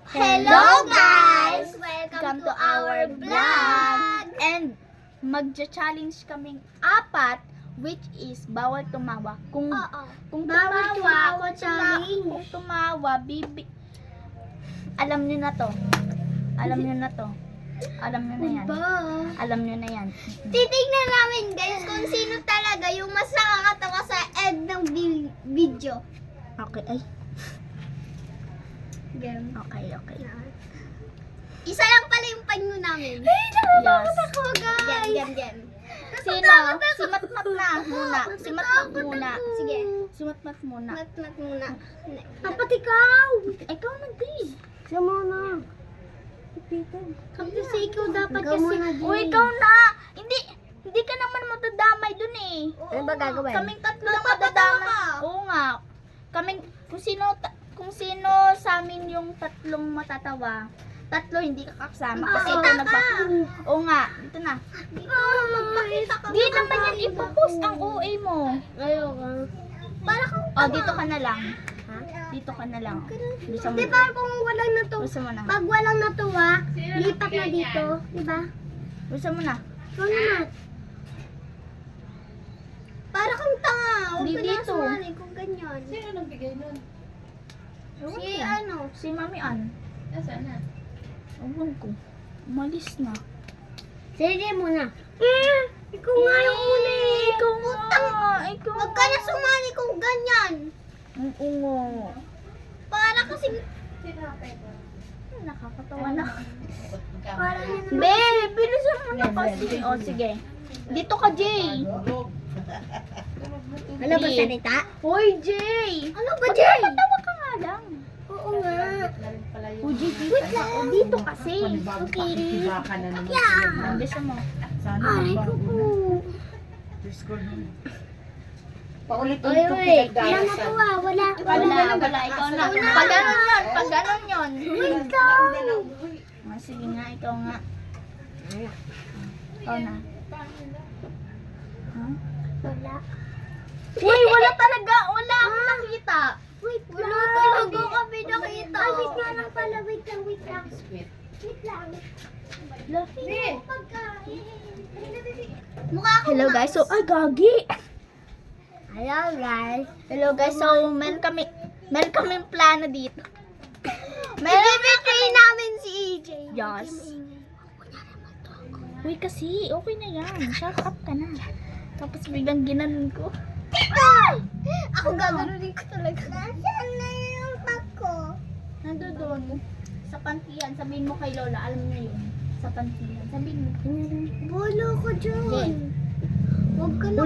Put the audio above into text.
Hello guys! Welcome to our vlog! And magja-challenge kaming apat, which is bawal tumawa. Kung Bawal tumawa challenge. Kung tumawa, alam nyo na to. Alam nyo na to. Alam nyo na yan. Alam nyo na yan. Titignan namin guys kung sino talaga yung mas nakakatawa sa end ng video. Okay, ay. Game. Okay. Isa lang pala yung panyo namin. Yes. Ako guys. Game. Sino? Si Matmat na muna. Si Matmat muna. Sige. Si Matmat muna. Mat muna. Dapat ikaw. Ikaw nag-di. Siya muna. Kasi ikaw dapat kasi. O ikaw na. Hindi ka naman madadamay dun eh. Ano ba gagawin? Kaming tatlo lang madadamay. Oo nga. Kaming, kung sino sa amin yung tatlong matatawa, tatlo hindi ka kasama. Kasi ito Oo nga. Ito na. Magpakita ka. Di naman yan ipopost ang OA mo. Ayoko. Para kang O, dito ka na lang. Dito ka na lang. Bisa mo. Di ba kung walang natuwa, Bisa mo na. pag walang natuwa, lipat na dito, di ba? Bisa mo na. Ikaw naman. Para kang tanga. Huwag Di ka na dito. sumali kung ganyan. Sino nagbigay nun? Si ano? Si Mami Ann. Nasaan na? Ewan ko. Umalis na. Sige muna. Ikaw nga yung una eh. Ikaw nga. Ikaw Huwag ka na sumali kung ganyan. Oo nga. Para kasi, Nakakatawa na. para yun. Be, bilisan mo na kasi. O, sige. Dito ka, Jay. Ano ba salita? Hoy, Jay. Ano ba, Jay? Magpapatawa ka nga lang. Oo nga. O, Jay, dito ka. O, dito kasi. Okay. Baka na naman. Yeah. Bilisan mo. Aray ko po. Paulit-ulit kong Wala pinagdalasan. natuwa. Wala. Wala. Ikaw na. Pag ganon yun. Pag ganon yun. Wait lang. Sige nga, ikaw nga. Ikaw na. Huh? Wala. Uy, wala talaga. Wala akong nakita. Wait lang. Talaga kami nakita. Ay, wait nga lang pala. Wait lang. Wait lang. Wait lang. Pagkain. Mukha ko. Hello guys. So, ay gagi. Hello guys. Hello guys. So, meron kaming plano dito. Ibibitray namin si EJ. Yes. Uy, kasi okay na yan. Shut up ka na. Tapos biglang ginanon ko. Ako gaganunin ko talaga. Nasaan na yung bag ko? Nandoon. Sa pantiyan. Sabihin mo kay Lola. Alam niya yun. Sa pantiyan. Sabihin mo. Bolo ko dyan. Okay. Huwag ka na.